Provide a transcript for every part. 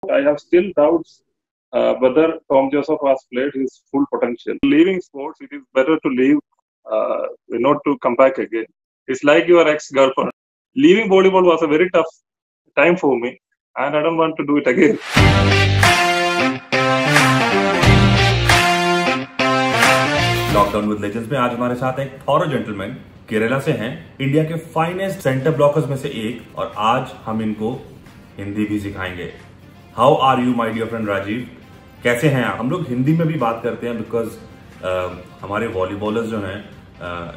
I have still doubts whether Tom Joseph has played his full potential. Leaving sports, it is better to leave, not to come back again. It's like your ex-girlfriend. Leaving volleyball was a very tough time for me, and I don't want to do it again. Lockdown with legends में आज हमारे साथ एक thorough gentleman Kerala से हैं, India के finest centre blockers में से एक, और आज हम इनको हिंदी भी सिखाएंगे। How are you my dear friend Rajiv, कैसे हैं आप? हम लोग हिंदी में भी बात करते हैं बिकॉज हमारे वॉलीबॉलर्स जो हैं,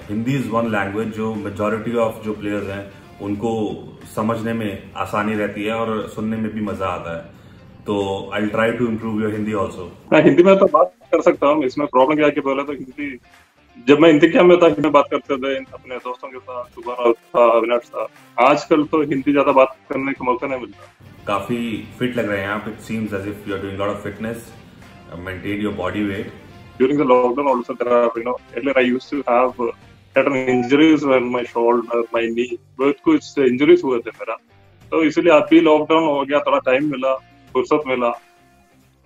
हिंदी इज वन लैंग्वेज जो मेजॉरिटी ऑफ जो प्लेयर्स हैं उनको समझने में आसानी रहती है और सुनने में भी मजा आता है। तो I will try to improve your Hindi also. मैं हिंदी में तो बात कर सकता हूँ, इसमें प्रॉब्लम क्या है कि पहले तो हिंदी, जब मैं हिंदी क्या में था हिंदी में बात करते थे अपने दोस्तों के साथ, सुबह था, अविनाश था। आजकल तो हिंदी ज्यादा बात करने का मौका नहीं मिलता। काफी फिट लग रहे हैं आप। It seems as if you are doing lot of fitness, maintain your body weight. During the lockdown also there are, earlier I used to have certain injuries on my shoulder, my knee, बहुत कुछ injuries हुए थे मेरा, तो इसलिए अभी lockdown हो गया, थोड़ा टाइम मिला, फुर्सत मिला,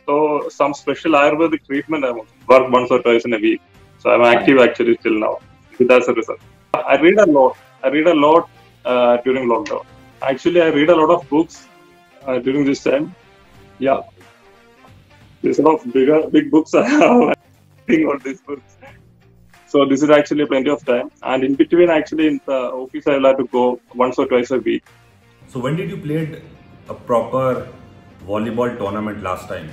तो some special Ayurvedic treatment I work once or twice in a week, so I'm active actually till now. That's the result. I read a lot during lockdown. Actually I read a lot of books during this time. Yeah, there's a lot of big books I have all these books. So this is actually plenty of time, and in between actually in the office I'll have to go once or twice a week. So when did you played a proper volleyball tournament last time?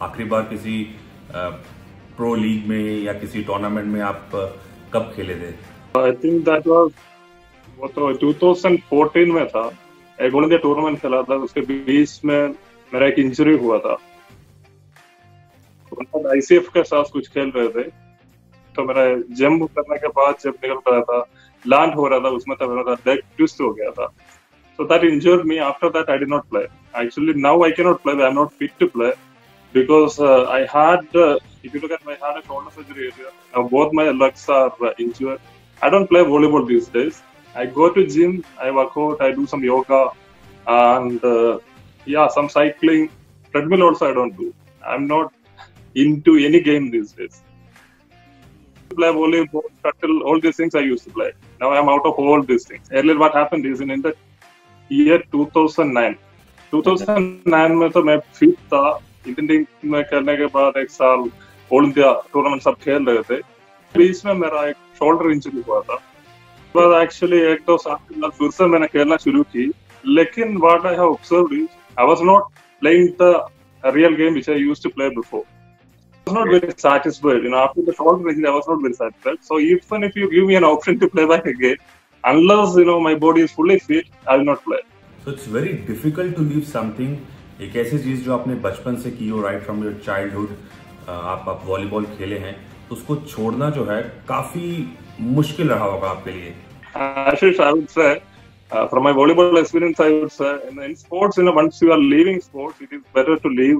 आखिरी बार किसी pro league में या किसी tournament में आप कब खेले थे? I think that was वो तो 2014 में था। एक ऑल इंडिया टूर्नामेंट खेला था, उसके बीच में मेरा एक इंजरी हुआ था। ICF के साथ कुछ खेल रहे थे, तो मेरा जंप करने के बाद जब निकल रहा था, लैंड हो रहा था, उसमें तो मेरा लेग ट्विस्ट हो गया था। So that injured me. After that, I did not play. Actually, now I cannot play. I am not fit to play because I had, if you look at my, I had a shoulder surgery earlier. Now both my legs are injured. I don't play volleyball these days. I go to gym, I work out, I do some yoga, and some cycling. Treadmill also I don't do. I'm not into any game these days. Play volleyball, shuttle, all these things I used to play. Now I'm out of all these things. Earlier what happened is in the year 2009 में तो मैं fit था। Indian team में खेलने के बाद एक साल ऑल इंडिया टूर्नामेंट सब खेल रहे थे, बीच में मेरा एक शोल्डर इंजरी हुआ था। बस एक्चुअली 1-2 साल के बाद फिर से मैंने खेलना शुरू की, लेकिन what I have observed is I was not playing the real game which I used to play before. I was not very satisfied. After the shoulder injury, I was not very satisfied. So even if you give me an option to play back again, unless my body is fully fit, I will not play. So it's very difficult to leave something. एक ऐसी चीज जो आपने बचपन से की हो, right from your childhood, आप वॉलीबॉल खेले हैं, तो उसको छोड़ना जो है काफी मुश्किल रहा होगा आपके लिए। Ashish, I would say, from my volleyball experience, I would say, in sports, once you are leaving sports, it is better to leave,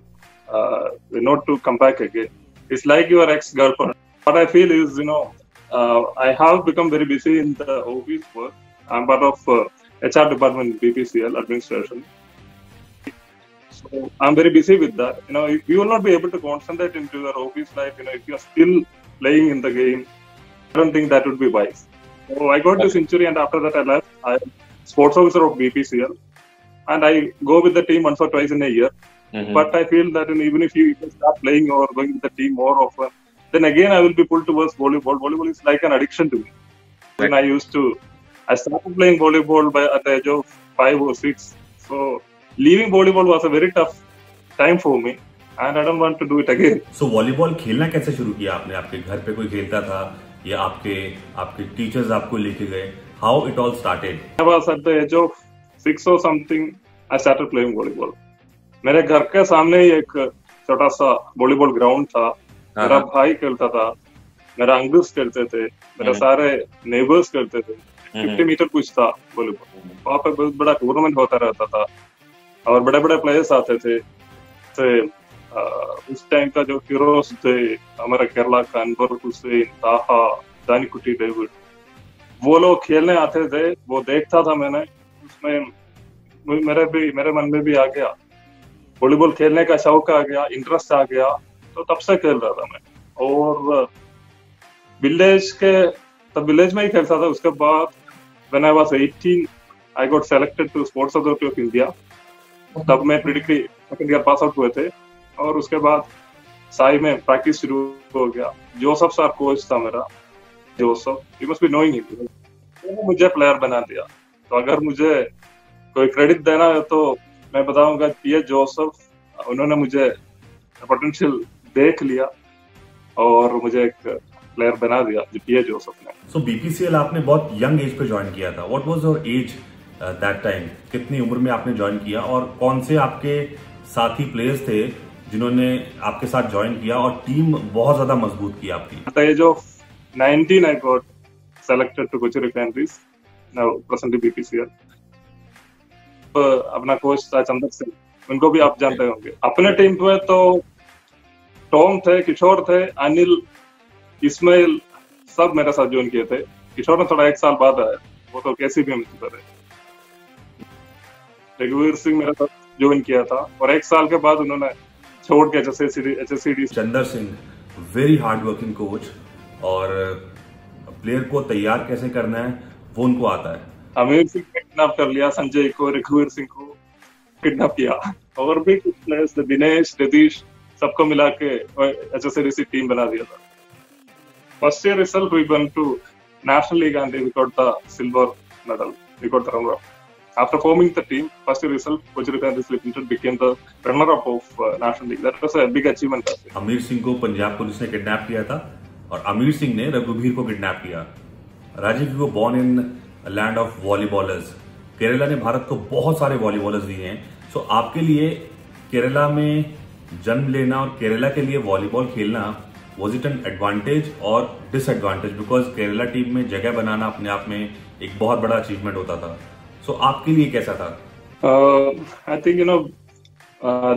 not to come back again. It's like your ex-girlfriend. What I feel is, I have become very busy in the office work. I'm part of HR department, BPCL administration. So I'm very busy with that. You will not be able to concentrate into your office life. If you are still playing in the game, I don't think that would be wise. So I got this injury, and after that I left. I am sports officer of BPCL, and I go with the team once or twice in a year. Mm-hmm. But I feel that even if you start playing or going with the team more often, then again I will be pulled towards volleyball. Volleyball is like an addiction to me. When I started playing volleyball at the age of 5 or 6. So leaving volleyball was a very tough time for me, and I don't want to do it again. So volleyball खेलना कैसे शुरू किया आपने? आपके घर पे कोई खेलता था या आपके टीचर्स आपको लेके गए? How it all started? I was at the age of 6 or something. I started playing volleyball. मेरे घर के सामने ही एक छोटा सा वॉलीबॉल ग्राउंड था। मेरा भाई खेलता था, मेरा अंकल्स खेलते थे, मेरे सारे नेबर्स खेलते थे। 50 मीटर कुछ था वॉलीबॉल। वहाँ पे बहुत बड़ा टूर्नामेंट होता रहता था और बड़े बड़े प्लेयर्स आते थे। उस टाइम का जो हीरोज थे हमारे केरला का, अनवर हुसैन, ताहा, दानिकुटी डेविड, वो लोग खेलने आते थे। वो देखता था मैंने, उसमें मेरे मन में भी आ गया वॉलीबॉल खेलने का शौक आ गया, इंटरेस्ट आ गया, तो तब से खेल रहा था मैं। और विलेज में ही खेलता था। उसके बाद when I was 18 I got selected to sports authority of India. तब मैं predegree second year pass out हुए थे, और उसके बाद साई में प्रैक्टिस शुरू हो गया। जोसेफ सर कोच था मेरा, Joseph, you must be knowing him. उन्होंने मुझे प्लेयर बना दिया। तो अगर मुझे कोई क्रेडिट देना है तो मैं बताऊंगा ये जोसेफ, उन्होंने मुझे पोटेंशियल देख लिया और मुझे एक प्लेयर बना दिया, ये जोसेफ ने। सो बीपीसीएल आपने बहुत यंग एज पे ज्वाइन किया था। What was your age that time? कितनी उम्र में आपने ज्वाइन किया, और कौन से आपके साथी प्लेयर्स थे जिन्होंने आपके साथ ज्वाइन किया और टीम बहुत ज्यादा मजबूत की आपकी? At the age of 19 I got selected to Kochi Refineries, now presently BPCL. अपना कोच था चंदर सिंह, उनको भी आप जानते होंगे। अपने टीम में तो टॉम थे, किशोर थे, अनिल, इस्माइल, सब मेरे साथ ज्वाइन किए थे। किशोर ने थोड़ा 1 साल बाद आया, वो तो कैसी भी मिलते थे। रघुवीर सिंह मेरे साथ ज्वाइन किया था, और 1 साल के बाद उन्होंने छोड़ के HSCD। Chander Singh very hard working coach, और प्लेयर को तैयार कैसे करना है वो उनको आता है। अमीर सिंह को किडनैप कर लिया, संजय को, रघुवीर सिंह को किडनैप किया, और भी कुछ प्लेयर्स, दिनेश, रतीश, सबको मिला के HSCD टीम बना दिया था। First year itself we went to National League and we got the silver medal. We got the runner-up. After forming the team, first year itself, Kochi Refineries Limited became the runner-up of National League. That was a big achievement. अमीर सिंह को Punjab police ने kidnap किया था, और अमीर सिंह ने रघुवीर को किडनैप किया। राजीव को born in land of volleyballers. Kerala ने भारत को बहुत सारे वॉलीबॉलर्स दिए हैं। सो आपके लिए केरला में जन्म लेना और केरला के लिए वॉलीबॉल खेलना, was it an advantage or disadvantage? Because Kerala team में जगह बनाना अपने आप में एक बहुत बड़ा अचीवमेंट होता था। So आपके लिए कैसा था? I think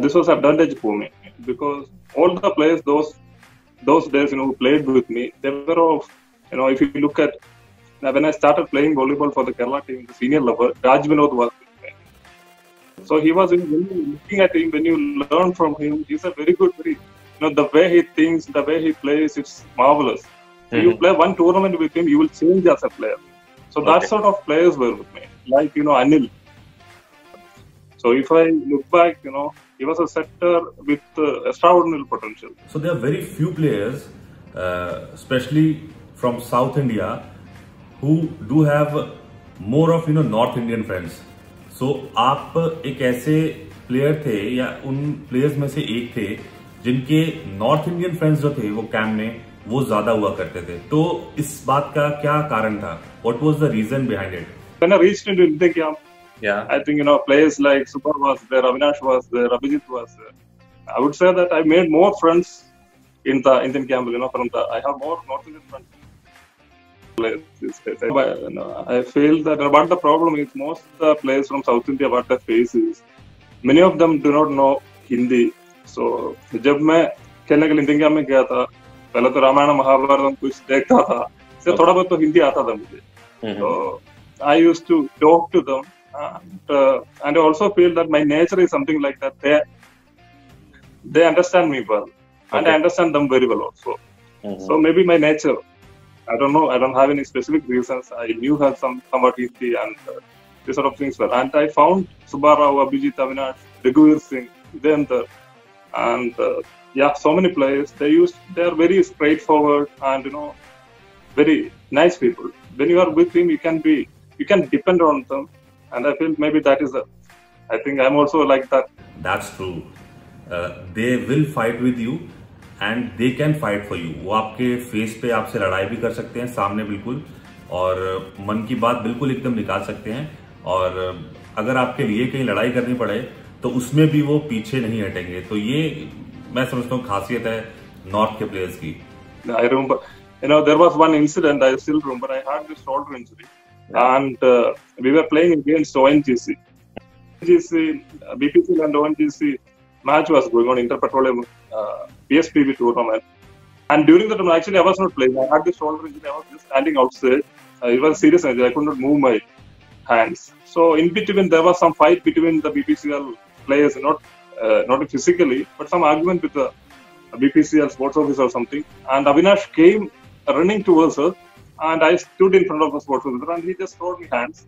this was advantage for me, because all the players those days who played with me, they were of, if you look at when I started playing volleyball for the Kerala team, the senior level, Raj Vinod was with me. So he was, when you looking at him, when you learn from him, he's a very good, the way he thinks, the way he plays, it's marvelous. So you play one tournament with him, you will change as a player. So that sort of players were with me, like Anil. So if I look back, he was a setter with extraordinary potential. So there are very few players, especially from South India, who do have more of North Indian friends. So आप एक ऐसे player थे, या उन players में से एक थे जिनके नॉर्थ इंडियन फ्रेंड्स जो थे वो कैंप में वो ज्यादा हुआ करते थे। तो इस बात का क्या कारण था? What was the reason behind it? When I reached into Indian camp, I think players like Subbar was there, Avinash was there, Abhijit was there. I would say that I made more friends in the Indian camp. I have more North Indian friends. I feel that what the problem is, most players from South India, what they face is many of them do not know Hindi. So जब मैं खेलने के लिए Indian camp में गया था, पहले तो रामायण महाभारत कुछ देखता था, से थोड़ा बहुत तो हिंदी आता था मुझे। तो I used to talk to them, and I also feel that my nature is something like that. They understand me well, and I understand them very well also. So maybe my nature, I don't know, I don't have any specific reasons. I knew her somewhat Hindi and these sort of things were. And I found Subbarao, Abhijit, Avinash, Raghuveer Singh, Devendra, and so many players. They are very straightforward and very nice people. When you are with him, you can depend on them, and I feel maybe that is I think I'm also like that. That's true. They will fight with you and they can fight for you. वो आपके face पे आपसे लड़ाई भी कर सकते हैं सामने बिल्कुल, और मन की बात बिल्कुल एकदम निकाल सकते हैं, और अगर आपके लिए कहीं लड़ाई करनी पड़े तो उसमें भी वो पीछे नहीं हटेंगे। तो ये मैं समझता हूँ खासियत है नॉर्थ के प्लेयर्स की। I remember, there was one incident I still remember. I had this shoulder injury, and we were playing against ONGC. BPCL and ONGC match was going on, Interpetroleum PSPB tournament. And during the time, actually, I was not playing. I had this shoulder injury. I was just standing outside. It was serious injury. I could not move my hands. So in between, there was some fight between the BPCL players, not not physically, but some argument with the BPCL sports officer or something. And Avinash came running towards her, and I stood in front of the sports officer, and he just threw me hands.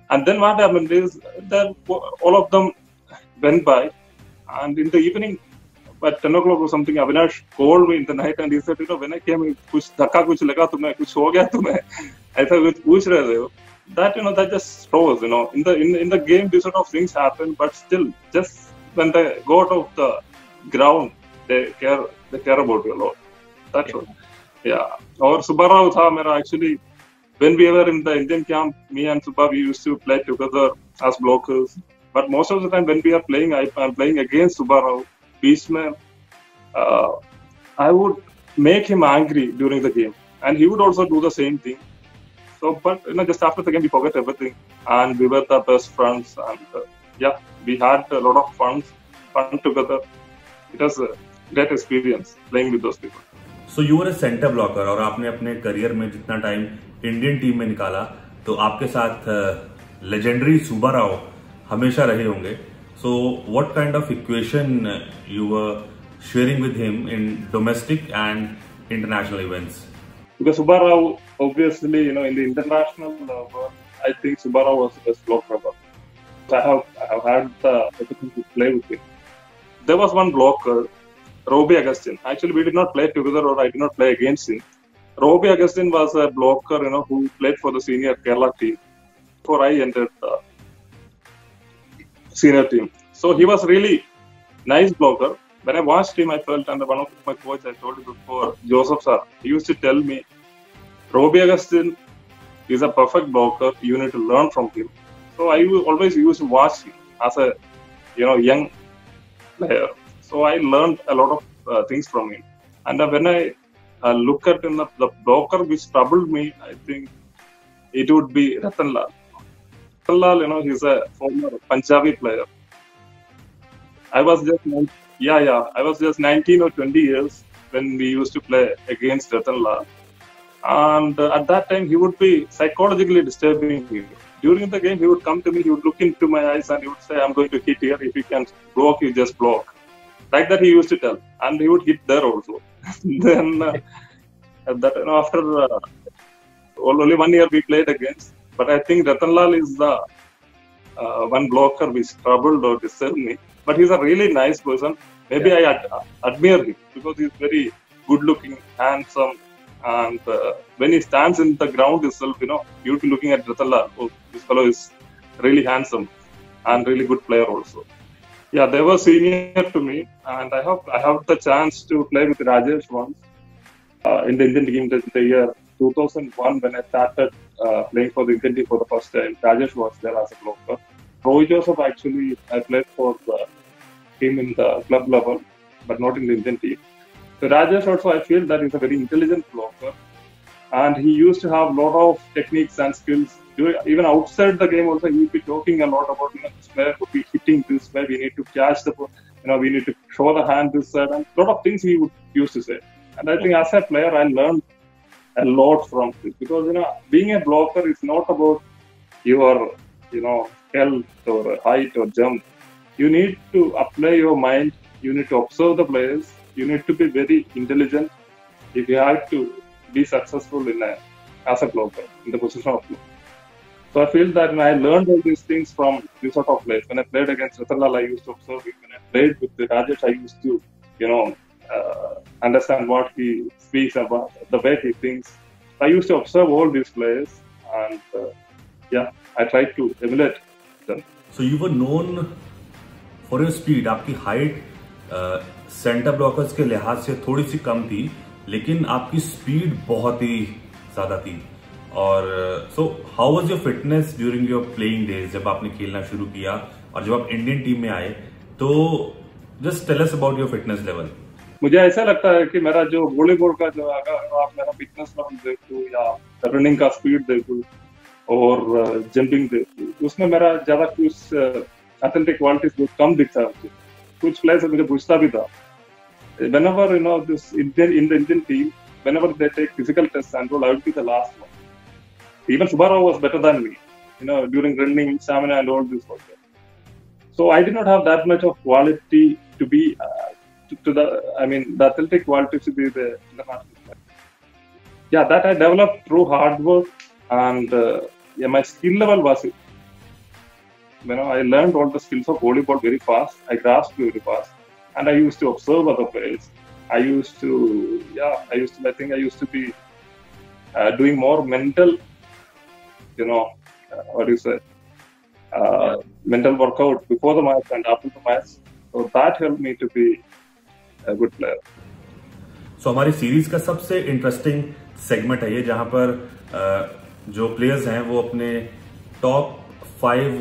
And then what happened is that all of them went by, and in the evening, at 10 o'clock or something, Avinash called me in the night, and he said, when I came, kuch dhakka kuch laga tumhe, kuch ho gaya tumhe. I thought, kuch pooch rahe ho. That, that just shows, in the game, these sort of things happen, but still, just when they go out of the ground, they care about you a lot. That's what. Yeah. Or Subbarao tha mera actually, when we were in the Indian camp, me and Subba, we used to play together as blockers. But most of the time when we are playing, I'm playing against Subbarao. Beastman, I would make him angry during the game, and he would also do the same thing. So, but just after the game, we forget everything, and we were the best friends, and we had a lot of fun together. It was a great experience playing with those people. So you were a center blocker, और आपने अपने career में जितना time Indian team में निकाला, तो आपके साथ लेजेंडरी सुब्बाराव हमेशा रहे होंगे. So what kind of equation you were sharing with him in domestic and international events? Because Subbarao, obviously, in the international world, I think Subbarao was the best blocker. I have had the opportunity to play with him. There was one blocker, Robbie Augustine. Actually, we did not play together, or I did not play against him. Robbie Augustine was a blocker, who played for the senior Kerala team before I entered the senior team. So he was really nice blocker. When I watched him, I felt, and one of my coach, I told you before, Joseph sir, he used to tell me, Robbie Augustine is a perfect blocker. You need to learn from him. So I always used to watch him as a young player. So I learned a lot of things from him. And when I look at the blocker which troubled me, I think it would be Ratan Lal. Ratan Lal, he's a former Punjabi player. I was just 19 or 20 years when we used to play against Ratan Lal. And at that time, he would be psychologically disturbing me. During the game, he would come to me, he would look into my eyes, and he would say, I'm going to hit here. If you can block, you just block. Like that he used to tell. And he would hit there also. Then, after only 1 year we played against. But I think Ratan Lal is the one blocker which troubled or disturbed me. But he's a really nice person. Maybe I admire him because he's very good looking, handsome. And when he stands in the ground itself, you'll be looking at Ratan Lal. Oh, this fellow is really handsome and really good player also. Yeah, they were senior to me, and I have the chance to play with Rajesh once in the Indian team in the year 2001 when I started playing for the Indian team for the first time. Rajesh was there as a blocker. Roy Joseph, actually, I played for him in the club level, but not in the Indian team. So Rajesh also, I feel that he's a very intelligent blocker, and he used to have a lot of techniques and skills. Even outside the game also, he would be talking a lot about, this player could be hitting this way, we need to catch the ball, we need to show the hand this side, and a lot of things he would used to say. And I think as a player, I learned a lot from this, because, being a blocker is not about your, health or height or jump. You need to apply your mind, you need to observe the players, you need to be very intelligent if you have to be successful as a blocker, in the position of blocker. So I feel that I learned all these things from this sort of players. When I played against Ratan Lal, I used to observe him. When I played with Rajesh, I used to, understand what he speaks about, the way he thinks. I used to observe all these players, and I tried to emulate them. So you were known for your speed. आपकी height centre blockers के लिहाज से थोड़ी सी कम थी, लेकिन आपकी speed बहुत ही ज्यादा थी. और so how was your fitness during your playing days, जब आपने खेलना शुरू किया और जब आप इंडियन टीम में आए, तो just tell us about your fitness level. मुझे ऐसा लगता है कि मेरा जो वॉलीबॉल का जो अगर आप मेरा फिटनेस लेवल देखो या रनिंग का स्पीड देखो और जंपिंग देखो, उसमें मेरा ज्यादा कुछ एथलेटिक क्वालिटीज बहुत कम दिखता है मुझे. कुछ प्लेयर्स मुझे पूछता भी था. Whenever this in the Indian team, whenever they take physical tests and all, I would be the last one. Even Subbarao was better than me, during running, stamina and all this was there. So I did not have that much of quality to be the athletic quality to be the international player. Yeah, that I developed through hard work, and my skill level was, I learned all the skills of volleyball very fast. I grasped very fast, and I used to observe other players. I think I used to be doing more mental, mental workout before the match and after the match. So that helped me to be a good player. So हमारी series का सबसे interesting segment है ये, जहां पर जो players हैं वो अपने टॉप 5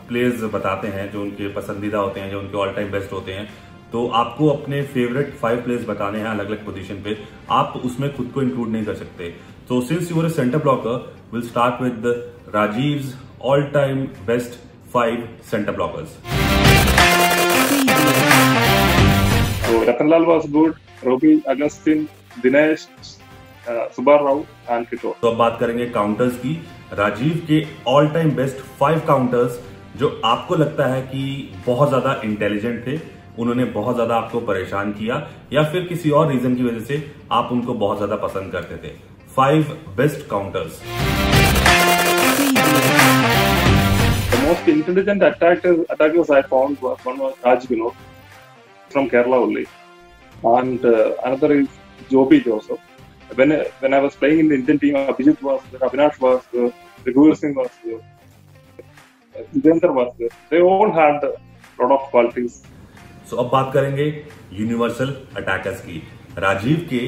प्लेयर्स बताते हैं जो उनके पसंदीदा होते हैं, जो उनके ऑल टाइम बेस्ट होते हैं। तो आपको अपने फेवरेट 5 प्लेयर्स बताने हैं अलग अलग पोजीशन पे, आप उसमें खुद को इंक्लूड नहीं कर सकते। तो since you are a centre blocker, will start with Rajiv's all time best 5 centre blockers. So Ratanlal was good, Robbie, Agustin, Dinesh, Subbar Rao and Kishore. तो अब बात करेंगे काउंटर्स की। राजीव के ऑल टाइम बेस्ट 5 काउंटर्स जो आपको लगता है कि बहुत ज्यादा इंटेलिजेंट थे, उन्होंने बहुत ज्यादा आपको परेशान किया, या फिर किसी और रीजन की वजह से आप उनको बहुत ज्यादा पसंद करते थे। 5 best counters. The most intelligent attackers I found one was Raj Vinod from Kerala only, and another is Joby Joseph. When I was playing in the Indian team, Abhijit was there, Avinash was there, Raghuveer Singh was there, Vijender was there. They all had a lot of qualities. So अब बात करेंगे universal attackers की। राजीव के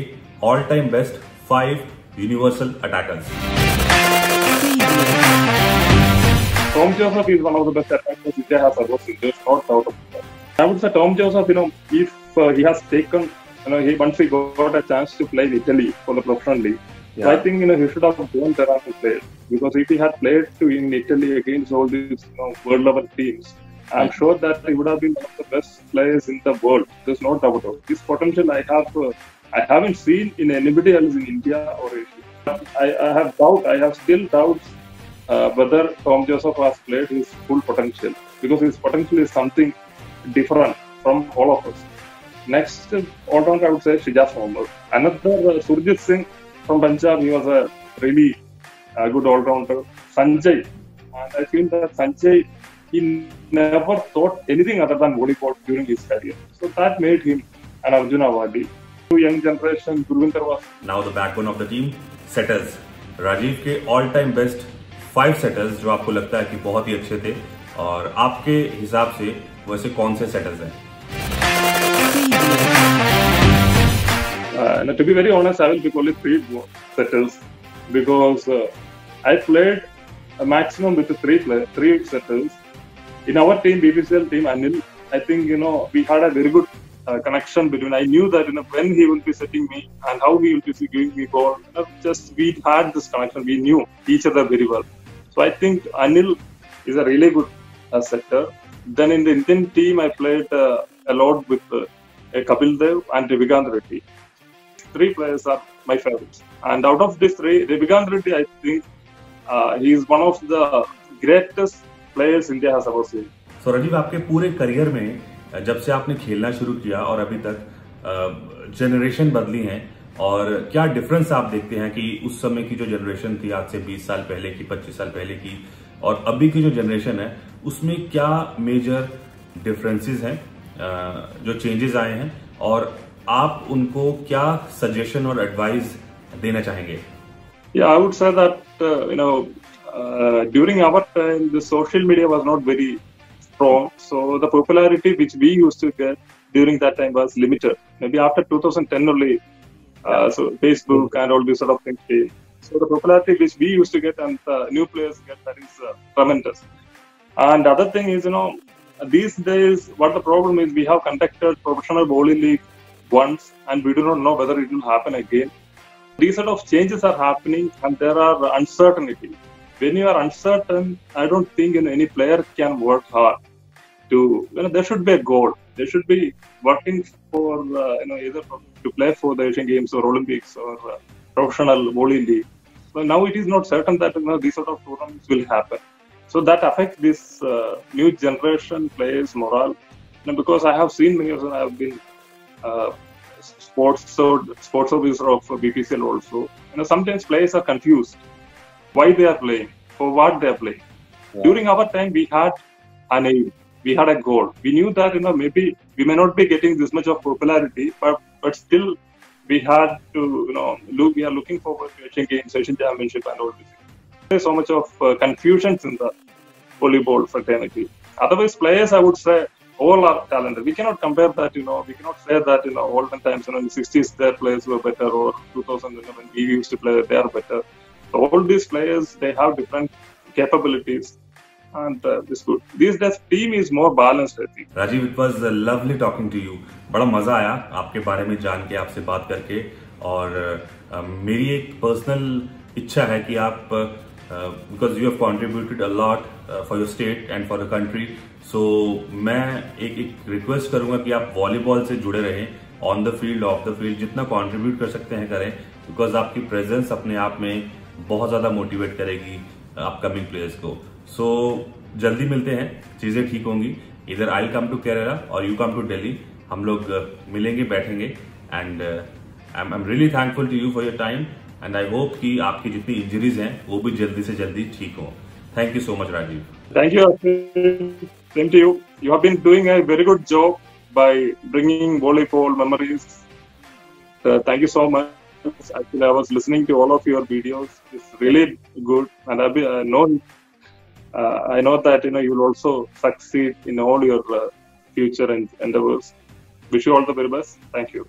all time best 5 universal attackers. Tom Joseph is one of the best attackers India has ever seen. There's no doubt about that. I would say Tom Joseph, if he has taken, once he got a chance to play in Italy for the professional league, so I think he should have gone there and played, because if he had played in Italy against all these world level teams, I'm sure that he would have been one of the best players in the world. There's no doubt about it. This potential I haven't seen in anybody else in India or Asia. I have still doubts whether Tom Joseph has played his full potential, because his potential is something different from all of us. Next all-rounder, I would say Shijaz Mohammed. Another Surjit Singh from Punjab, he was a really good all-rounder. Sanjay, and I feel that Sanjay, he never thought anything other than volleyball during his career. So that made him an Arjuna Awardee. Young generation, Gurvinder was. Now the backbone of the team, setters. Rajiv के all time best 5 setters जो आपको लगता है कि बहुत ही अच्छे थे, और आपके हिसाब से वैसे कौन से सेटर्स हैं? To be very honest, I will pick only 3 setters, because I played a maximum with 3 setters. In our team, BPCL team, Anil, I think we had a very good connection between. I knew that when he will be setting me and how he will be giving me ball. Just we had this connection. We knew each other very well. So I think Anil is a really good setter. Then in the Indian team, I played a lot with Kapil Dev and Devigant Reddy. 3 players are my favorites. And out of these 3, Devigant Reddy, I think he is one of the greatest players India has ever seen. So Rajiv, आपके पूरे career में जब से आपने खेलना शुरू किया और अभी तक जनरेशन बदली है, और क्या डिफरेंस आप देखते हैं कि उस समय की जो जनरेशन थी आज से 20 साल पहले की, 25 साल पहले की, और अभी की जो जनरेशन है उसमें क्या मेजर डिफरेंसेस हैं, जो चेंजेस आए हैं, और आप उनको क्या सजेशन और एडवाइस देना चाहेंगे? Yeah, I would say that during our time the social media was not very strong, so the popularity which we used to get during that time was limited. Maybe after 2010 only, so Facebook and all these sort of things came. So the popularity which we used to get and new players get, that is tremendous. And the other thing is, these days what the problem is, we have conducted professional volley league once and we do not know whether it will happen again. These sort of changes are happening and there are uncertainty. When you are uncertain, I don't think any player can work hard to, there should be a goal. They should be working for, either to play for the Asian Games or Olympics or professional volley league. But now it is not certain that these sort of tournaments will happen. So that affects this new generation players' morale. Because I have seen many of them. I have been sports officer of BPCL also. Sometimes players are confused why they are playing, for what they are playing. Yeah. During our time, we had an aim, we had a goal. We knew that maybe we may not be getting this much of popularity, but still we had to we are looking forward to Asian Games, Asian Championship, and all this. There's so much of confusions in the volleyball fraternity. Otherwise, players, I would say, all are talented. We cannot compare that. We cannot say that olden times. In the 60s, their players were better, or 2000 when we used to play, they are better. So all these players, they have different capabilities, and this good. These days, team is more balanced, I think. Rajiv, it was lovely talking to you. बड़ा मजा आया आपके बारे में जान के, आपसे बात करके, और मेरी एक पर्सनल इच्छा है कि आप because you have contributed a lot for your state and for the country, so मैं एक रिक्वेस्ट करूंगा कि आप वॉलीबॉल से जुड़े रहें, on the field, of the field, जितना कंट्रीब्यूट कर सकते हैं करें, बिकॉज आपकी प्रेजेंस अपने आप में बहुत ज्यादा मोटिवेट करेगी अपकमिंग प्लेयर्स को. सो जल्दी मिलते हैं, चीजें ठीक होंगी. इधर आई कम टू केरला और यू कम टू दिल्ली, हम लोग मिलेंगे, बैठेंगे, and I am really thankful to you for your time, and I hope कि आपकी जितनी इंजरीज हैं वो भी जल्दी से जल्दी ठीक हो. Thank you so much Rajiv. Thank you. Same to you. You have been doing a very good job by bringing volleyball memories. Thank you so much. Actually, I was listening to all of your videos. It's really good, and I know that you will also succeed in all your future endeavors. Wish you all the very best. Thank you.